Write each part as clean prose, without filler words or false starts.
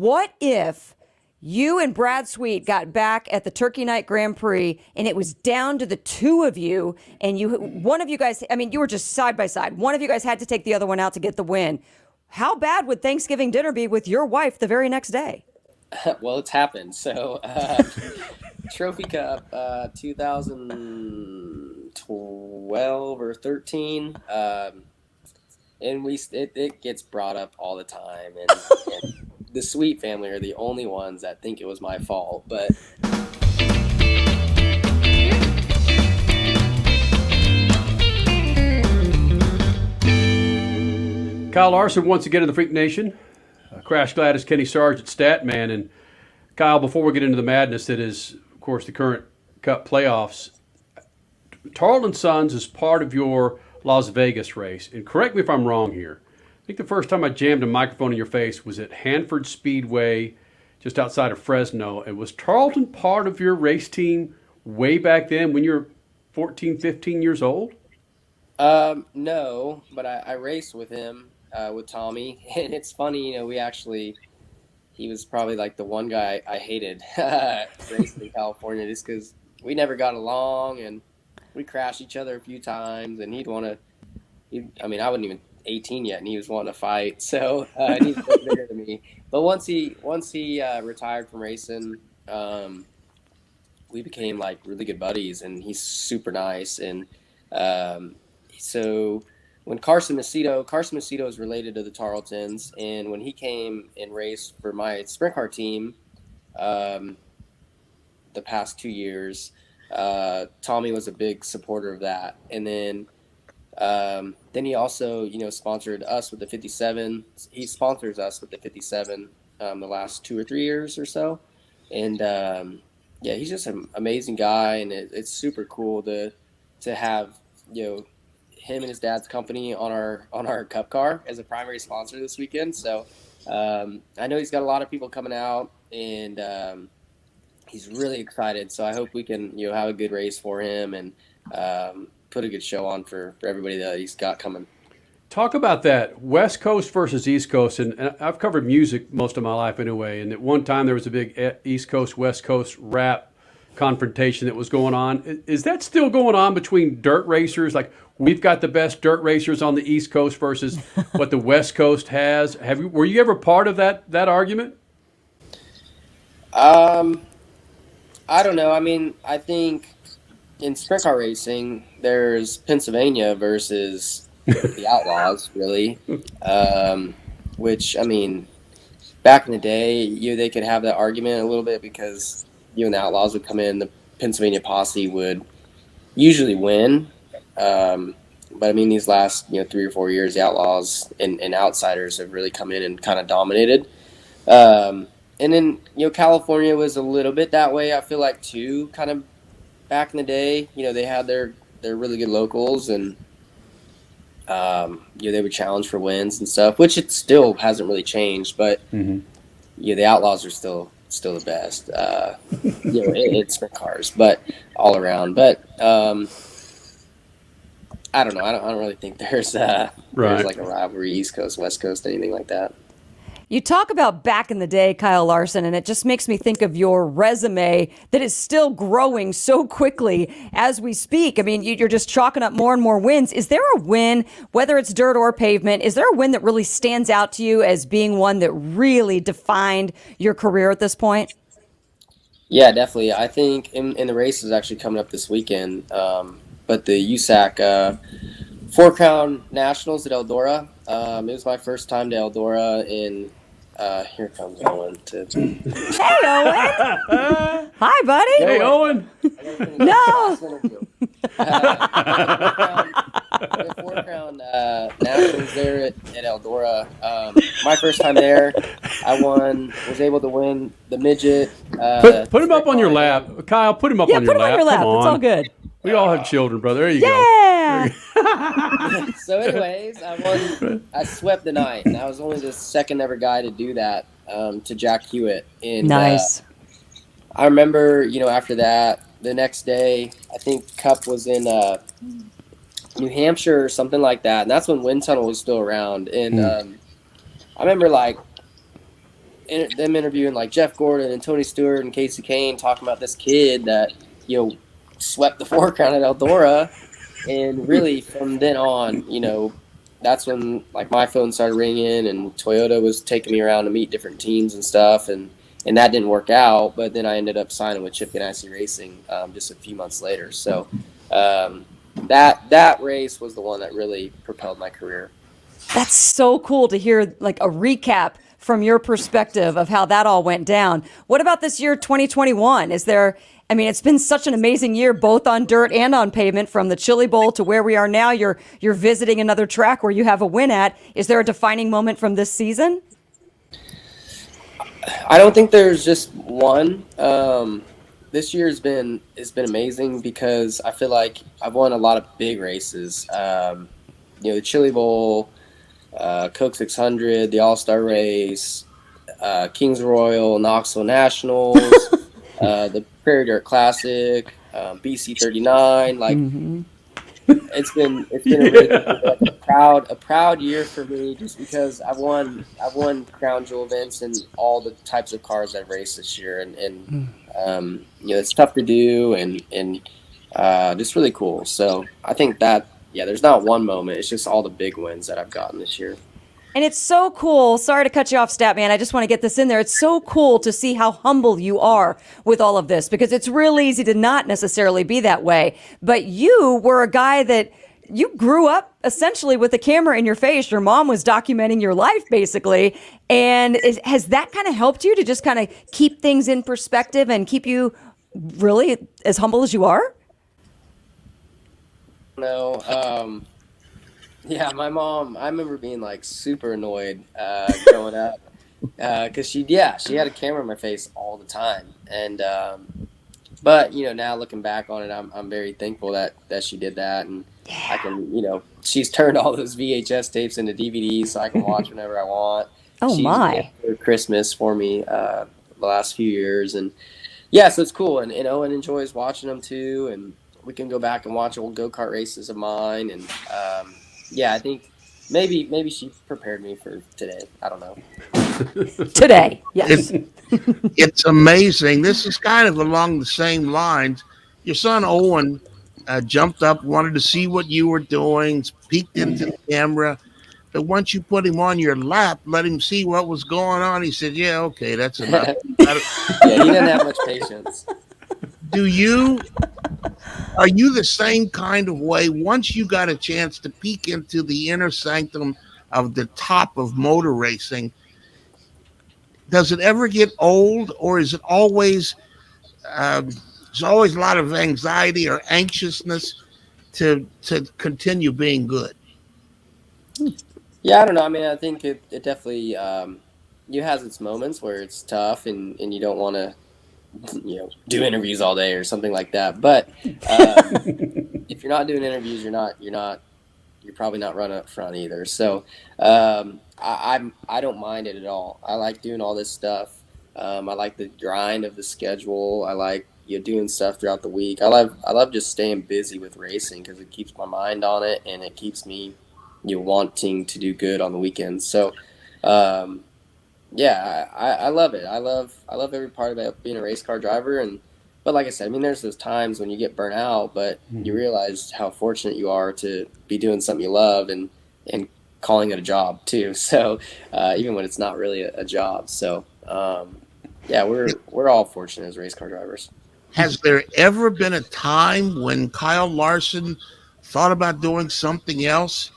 What if you and Brad Sweet got back at the Turkey Night Grand Prix and it was down to the two of you, and one of you guys, I mean, you were just side by side. One of you guys had to take the other one out to get the win. How bad would Thanksgiving dinner be with your wife the very next day? Well, it's happened. So, Trophy Cup, 2012 or 13. And it gets brought up all the time. And the Sweet family are the only ones that think it was my fault. But Kyle Larson once again in the Freak Nation. Crash Gladys, Kenny Sargent, Statman. And Kyle, before we get into the madness that is, of course, the current Cup playoffs, Tarleton Sons is part of your Las Vegas race. And correct me if I'm wrong here. I think the first time I jammed a microphone in your face was at Hanford Speedway, just outside of Fresno. And was Tarleton part of your race team way back then when you were 14, 15 years old? no, but I raced with him, with Tommy. And it's funny, he was probably like the one guy I hated racing in California just because we never got along and we crashed each other a few times. And I wasn't even 18 yet, and he was wanting to fight. So he's bigger than me. But once he retired from racing, we became like really good buddies, and he's super nice. And so when Carson Macedo is related to the Tarletons, and when he came and raced for my sprint car team, the past 2 years, Tommy was a big supporter of that. And then he also, sponsored us with the 57. He sponsors us with the 57 the last 2 or 3 years or so. And yeah, he's just an amazing guy, and it's super cool to have him and his dad's company on our Cup car as a primary sponsor this weekend. So I know he's got a lot of people coming out, and he's really excited. So I hope we can have a good race for him and put a good show on for everybody that he's got coming. Talk about that, West Coast versus East Coast. And I've covered music most of my life anyway. And at one time there was a big East Coast, West Coast rap confrontation that was going on. Is that still going on between dirt racers? Like, we've got the best dirt racers on the East Coast versus what the West Coast has. Were you ever part of that argument? I don't know. I mean, I think in sprint car racing, there's Pennsylvania versus the Outlaws, really. Which, I mean, back in the day, they could have that argument a little bit because you and the Outlaws would come in, the Pennsylvania posse would usually win. But I mean, these last 3 or 4 years, the Outlaws and Outsiders have really come in and kind of dominated. And then California was a little bit that way. I feel like too, kind of back in the day. They had their really good locals, and they would challenge for wins and stuff, which it still hasn't really changed. But the Outlaws are still the best. It's sprint cars, but all around. But I don't know. I don't really think there's like a rivalry, East Coast, West Coast, anything like that. You talk about back in the day, Kyle Larson, and it just makes me think of your resume that is still growing so quickly as we speak. I mean, you're just chalking up more and more wins. Is there a win, whether it's dirt or pavement, is there a win that really stands out to you as being one that really defined your career at this point? Yeah, definitely. I think in the race is actually coming up this weekend, but the USAC Four Crown Nationals at Eldora. It was my first time to Eldora, and here comes Owen. Hey, Owen. Hi, buddy. Hey, Owen. No. The Four Crown Nationals there at Eldora. My first time there, I was able to win the midget. Put him up on your lap. Kyle, put him up on your lap. Yeah, put him on your lap. Come on. It's all good. We all have children, brother. There you go. So anyways, I swept the night, and I was only the second ever guy to do that, to Jack Hewitt. And, nice. I remember, after that, the next day, I think Cup was in New Hampshire or something like that, and that's when Wind Tunnel was still around. And I remember, them interviewing like Jeff Gordon and Tony Stewart and Casey Kane, talking about this kid that swept the foreground at Eldora, and really from then on, that's when like my phone started ringing, and Toyota was taking me around to meet different teams and stuff, and that didn't work out. But then I ended up signing with Chip Ganassi Racing just a few months later. So that race was the one that really propelled my career. That's so cool to hear, like a recap from your perspective of how that all went down. What about this year, 2021? It's been such an amazing year, both on dirt and on pavement, from the Chili Bowl to where we are now. You're visiting another track where you have a win at. Is there a defining moment from this season? I don't think there's just one. This year has been amazing because I feel like I've won a lot of big races. The Chili Bowl, Coke 600, the All Star Race, Kings Royal, Knoxville Nationals, the Prairie Dirt Classic, BC 39. Like it's been a really like a proud year for me, just because I've won crown jewel events in all the types of cars I've raced this year, and it's tough to do, and just really cool. So I think that there's not one moment. It's just all the big wins that I've gotten this year. And it's so cool. Sorry to cut you off, Statman. I just want to get this in there. It's so cool to see how humble you are with all of this, because it's real easy to not necessarily be that way. But you were a guy that you grew up essentially with a camera in your face. Your mom was documenting your life, basically. And has that kind of helped you to just kind of keep things in perspective and keep you really as humble as you are? No. Yeah, my mom, I remember being like super annoyed growing up because she had a camera in my face all the time. And but now looking back on it, I'm very thankful that she did that, and I can she's turned all those VHS tapes into DVDs so I can watch whenever I want. Oh, She's my. for Christmas for me the last few years, and yeah, so it's cool, and Owen enjoys watching them too, and we can go back and watch old go-kart races of mine, and I think maybe she prepared me for today. I don't know. Today, yes. It's amazing. This is kind of along the same lines. Your son Owen jumped up, wanted to see what you were doing, peeked into the camera. But once you put him on your lap, let him see what was going on, he said, "Yeah, okay, that's enough." Yeah, he didn't have much patience. Are you the same kind of way? Once you got a chance to peek into the inner sanctum of the top of motor racing, does it ever get old, or is it always there's always a lot of anxiety or anxiousness to continue being good? Yeah, I don't know. I mean, I think it definitely it has its moments where it's tough, and you don't want to do interviews all day or something like that. But if you're not doing interviews, you're probably not running up front either. So I don't mind it at all. I like doing all this stuff. I like the grind of the schedule. I like doing stuff throughout the week. I love just staying busy with racing because it keeps my mind on it, and it keeps me wanting to do good on the weekends. So I love it. I love every part about being a race car driver, but like I said, I mean, there's those times when you get burnt out, but you realize how fortunate you are to be doing something you love and calling it a job too. So even when it's not really a job. So we're all fortunate as race car drivers. Has there ever been a time when Kyle Larson thought about doing something else?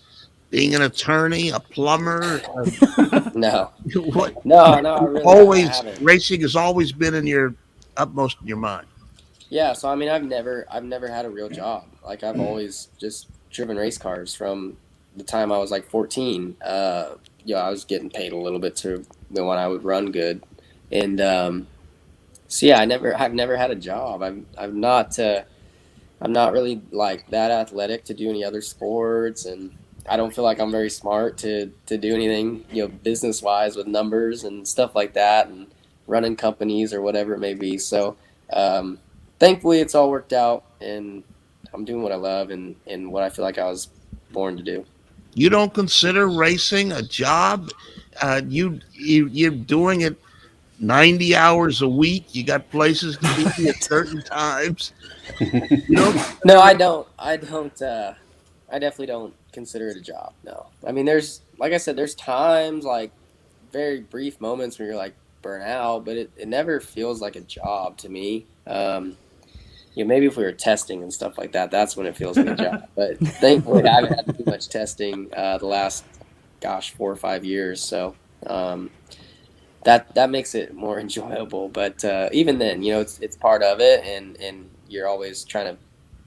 Being an attorney, a plumber? No. What? No, really, I haven't. Racing has always been in your upmost in your mind. Yeah, so I mean, I've never had a real job. Like I've always just driven race cars from the time I was like 14. I was getting paid a little bit to when I would run good, and I've never had a job. I'm not really like that athletic to do any other sports, and I don't feel like I'm very smart to do anything, business wise with numbers and stuff like that, and running companies or whatever it may be. So, thankfully, it's all worked out, and I'm doing what I love and what I feel like I was born to do. You don't consider racing a job? You're doing it 90 hours a week. You got places to be at certain times. You know, No, I don't. I don't. I definitely don't consider it a job. No. I mean, there's like I said, there's times like very brief moments where you're like burnt out, but it never feels like a job to me. Maybe if we were testing and stuff like that, that's when it feels like a job. But thankfully, I haven't had to do much testing the last, 4 or 5 years. So that makes it more enjoyable. But even then, it's part of it, and you're always trying to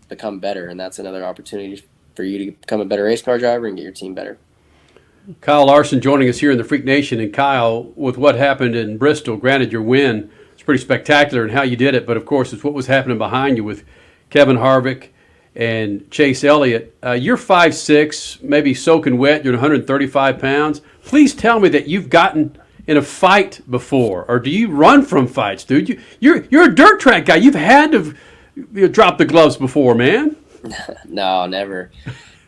become better, and that's another opportunity for you to become a better race car driver and get your team better. Kyle Larson joining us here in the Freak Nation. And Kyle, with what happened in Bristol, granted your win was pretty spectacular in how you did it, but of course it's what was happening behind you with Kevin Harvick and Chase Elliott. You're 5'6", maybe soaking wet. You're 135 pounds. Please tell me that you've gotten in a fight before, or do you run from fights, dude? You're a dirt track guy. You've had to drop the gloves before, man. No, never.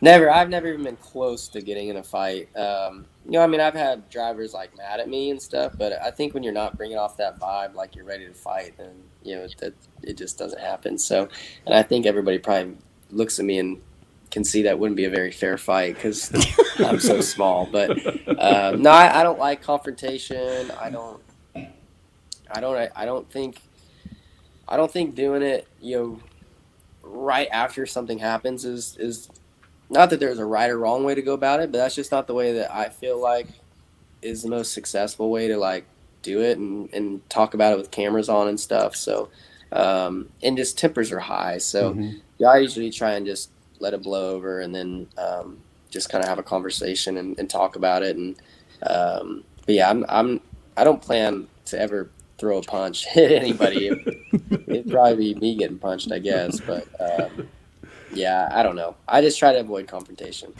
Never. I've never even been close to getting in a fight. I've had drivers like mad at me and stuff, but I think when you're not bringing off that vibe, like you're ready to fight, then it just doesn't happen. So, and I think everybody probably looks at me and can see that wouldn't be a very fair fight because I'm so small. But no, I don't like confrontation. I don't think doing it, right after something happens is not that there's a right or wrong way to go about it, but that's just not the way that I feel like is the most successful way to like do it and talk about it with cameras on and stuff. So, and just tempers are high. So I usually try and just let it blow over and then, just kind of have a conversation and talk about it. And, but yeah, I don't plan to ever throw a punch at anybody. It'd probably be me getting punched, I guess. But, yeah, I don't know. I just try to avoid confrontation.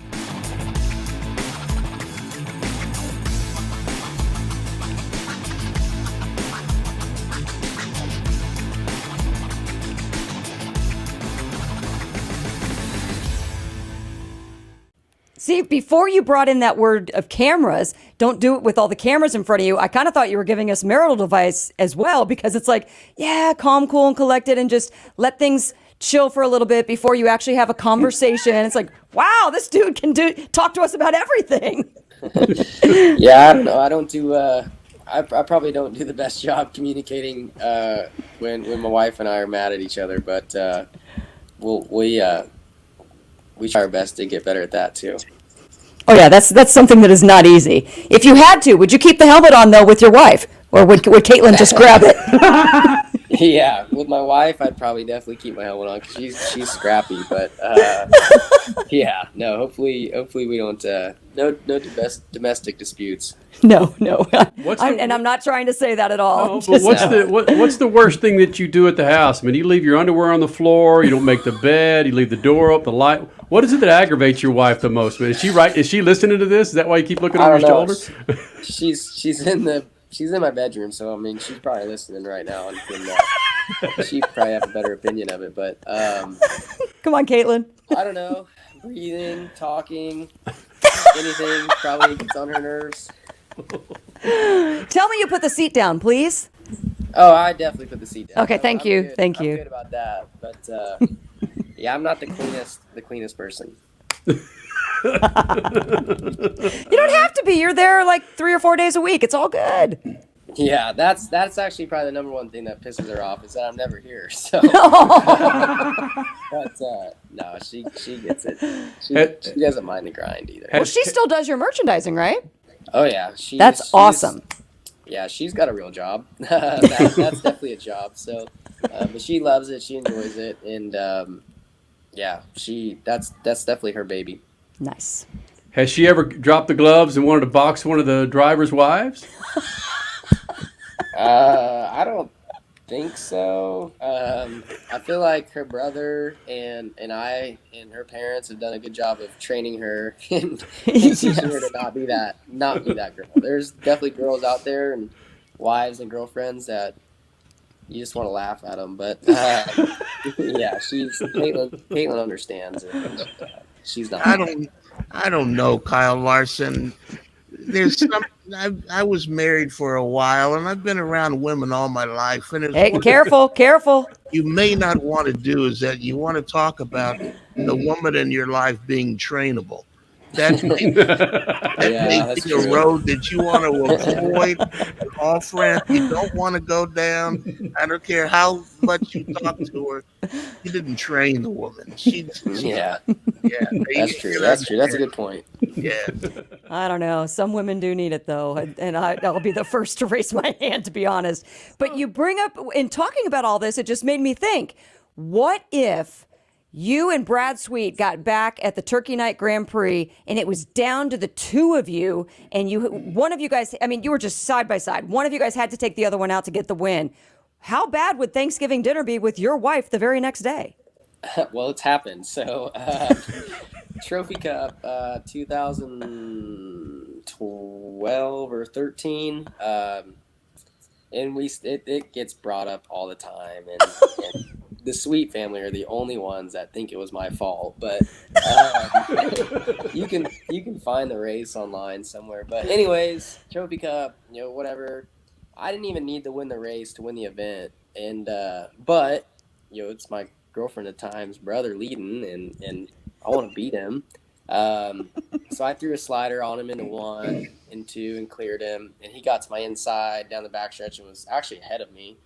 See, before you brought in that word of cameras, don't do it with all the cameras in front of you. I kind of thought you were giving us marital advice as well, because it's like, yeah, calm, cool, and collected, and just let things chill for a little bit before you actually have a conversation. It's like, wow, this dude can talk to us about everything. Yeah, I don't know. I don't do. I probably don't do the best job communicating when my wife and I are mad at each other, but we try our best to get better at that too. Oh yeah, that's something that is not easy. If you had to, would you keep the helmet on though with your wife, or would Caitlin just grab it? Yeah, with my wife, I'd probably definitely keep my helmet on because she's scrappy. But yeah, no. Hopefully we don't no domestic disputes. No. I'm not trying to say that at all. No, but what's the worst thing that you do at the house? I mean, you leave your underwear on the floor. You don't make the bed. You leave the door up. The light. What is it that aggravates your wife the most? Is she right? Is she listening to this? Is that why you keep looking over your shoulder? She's in my bedroom, so I mean she's probably listening right now, and she probably have a better opinion of it. But Come on, Caitlin. I don't know. Breathing, talking, anything probably gets on her nerves. Tell me you put the seat down, please. Oh, I definitely put the seat down. Okay, thank you. Good. Thank I'm you. good about that, but yeah, I'm not the cleanest person. You don't have to be. You're there like 3 or 4 days a week. It's all good. Yeah, that's actually probably the number one thing that pisses her off is that I'm never here. So, but no, she gets it. She doesn't mind the grind either. Well, she still does your merchandising, right? Oh yeah, That's awesome. Yeah, she's got a real job. That's definitely a job. So, but she loves it. She enjoys it, and yeah, that's definitely her baby. Nice. Has she ever dropped the gloves and wanted to box one of the driver's wives? I don't think so. I feel like her brother and I and her parents have done a good job of training her and teaching her to not be that girl. There's definitely girls out there and wives and girlfriends that you just want to laugh at them. But yeah, Caitlin understands it. She's not. I don't know, Kyle Larson. there's some. I was married for a while, and I've been around women all my life. And Hey, one careful. you may not want to do is that you want to talk about the woman in your life being trainable. That may Yeah, that's be a true. road that you want to avoid. Off ramp you don't want to go down. I don't care how much you talk to her. You didn't train the woman. Yeah, Yeah. that's true. That's true. That's a good point. Yeah. I don't know. Some women do need it, though. And I'll be the first to raise my hand, to be honest. But you bring up, in talking about all this, it just made me think, what if you and Brad Sweet got back at the Turkey Night Grand Prix and it was down to the two of you, and one of you guys, I mean, you were just side by side. One of you guys had to take the other one out to get the win. How bad would Thanksgiving dinner be with your wife the very next day? Well, it's happened. So, Trophy Cup, 2012 or 13, and it gets brought up all the time, and the Sweet family are the only ones that think it was my fault. But you can find the race online somewhere. But anyways, Trophy Cup, whatever. I didn't even need to win the race to win the event, and but it's my girlfriend at time's brother leading, and I want to beat him. So I threw a slider on him into 1 and 2 and cleared him, and he got to my inside down the backstretch and was actually ahead of me.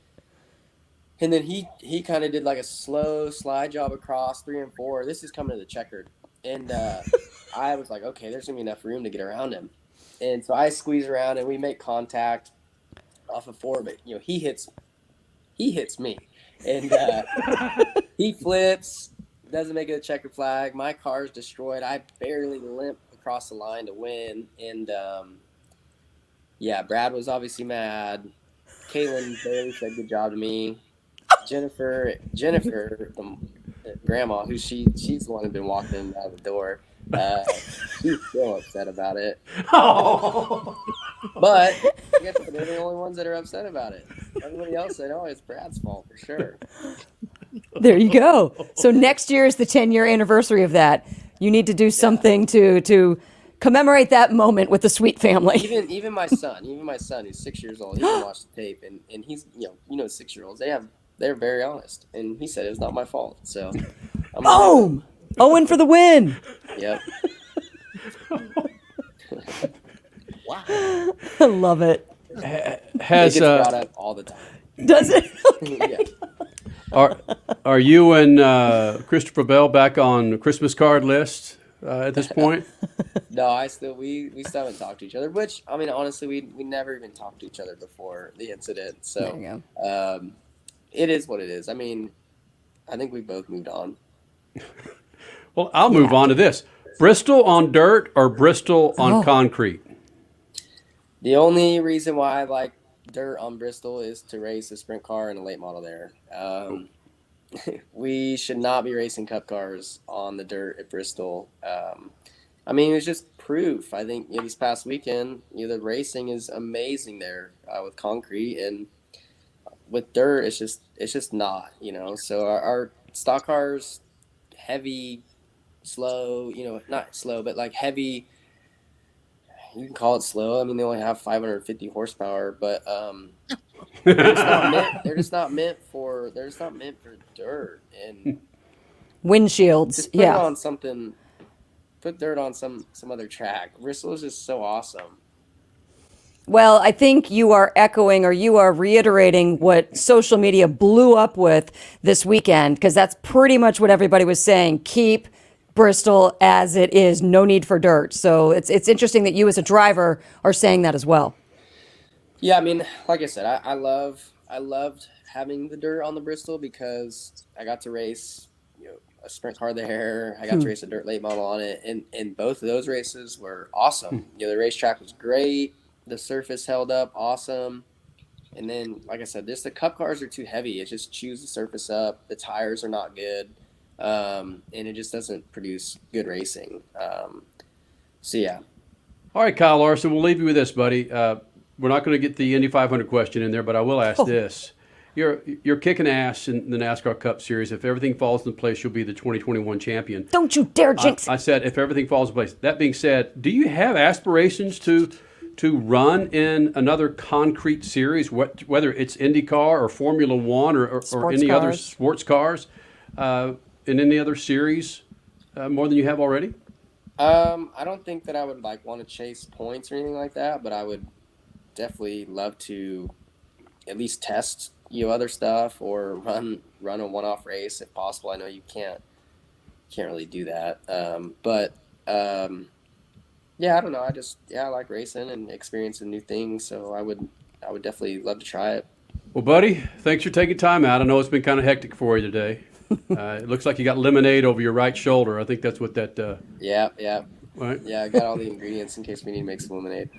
And then he kind of did like a slow slide job across 3 and 4. This is coming to the checkered, and I was like, okay, there's gonna be enough room to get around him, and so I squeeze around and we make contact off of 4, but he hits me, and he flips, doesn't make it a checkered flag. My car's destroyed. I barely limp across the line to win, and Brad was obviously mad. Kaylin barely said good job to me. Jennifer, the grandma, who she's the one who's been walking out the door. She's still upset about it. Oh. But I guess they're the only ones that are upset about it. Everybody else said, "Oh, it's Brad's fault for sure." There you go. So next year is the 10-year anniversary of that. You need to do something to commemorate that moment with the Sweet family. Even my son, who's 6 years old, he can watch the tape, and he's 6-year-olds. They're very honest, and he said it was not my fault. So, boom, Owen for the win. Yep. Wow. I love it. It gets brought up all the time. Does it? Yeah. Are you and Christopher Bell back on the Christmas card list at this point? No, we still haven't talked to each other. Which, I mean, honestly, we never even talked to each other before the incident. So There you go. It is what it is. I mean, I think we both moved on. Well, I'll move on to this. Bristol on dirt or Bristol on concrete? The only reason why I like dirt on Bristol is to race a sprint car and a late model there. We should not be racing cup cars on the dirt at Bristol. I mean, it was just proof. I think this past weekend, the racing is amazing there with concrete, and with dirt, it's just not. So our stock cars, heavy, slow. Not slow, but like heavy. You can call it slow. I mean, they only have 550 horsepower, but they're just not meant for dirt. And Windshields. just put it on something. Put dirt on some other track. Bristol is just so awesome. Well, I think you are echoing or you are reiterating what social media blew up with this weekend, because that's pretty much what everybody was saying. Keep Bristol as it is. No need for dirt. So it's interesting that you as a driver are saying that as well. Yeah, I mean, like I said, I loved having the dirt on the Bristol because I got to race a sprint car there. I got to race a dirt late model on it, and both of those races were awesome. The racetrack was great. The surface held up awesome. And then, like I said, the cup cars are too heavy. It just chews the surface up. The tires are not good. And it just doesn't produce good racing. So, yeah. All right, Kyle Larson, we'll leave you with this, buddy. We're not going to get the Indy 500 question in there, but I will ask this. You're kicking ass in the NASCAR Cup Series. If everything falls into place, you'll be the 2021 champion. Don't you dare jinx. I said if everything falls into place. That being said, do you have aspirations to to run in another concrete series, whether it's IndyCar or Formula One or any other sports cars, in any other series, more than you have already? I don't think that I would like want to chase points or anything like that, but I would definitely love to at least test other stuff or run a one-off race if possible. I know you can't really do that, but yeah, I don't know. I like racing and experiencing new things, so I would definitely love to try it. Well, buddy, thanks for taking time out. I know it's been kind of hectic for you today. It looks like you got lemonade over your right shoulder. I think that's what that. Yeah. Right? Yeah, I got all the ingredients in case we need to make some lemonade.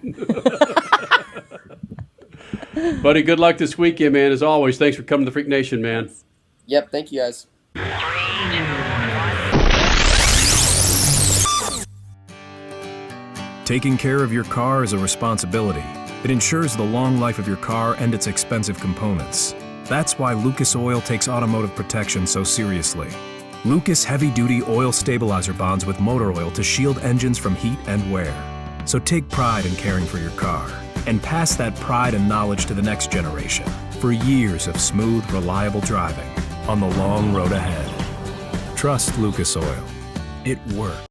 Buddy, good luck this weekend, man. As always, thanks for coming to the Freak Nation, man. Yep, thank you guys. Taking care of your car is a responsibility. It ensures the long life of your car and its expensive components. That's why Lucas Oil takes automotive protection so seriously. Lucas heavy-duty oil stabilizer bonds with motor oil to shield engines from heat and wear. So take pride in caring for your car and pass that pride and knowledge to the next generation for years of smooth, reliable driving on the long road ahead. Trust Lucas Oil. It works.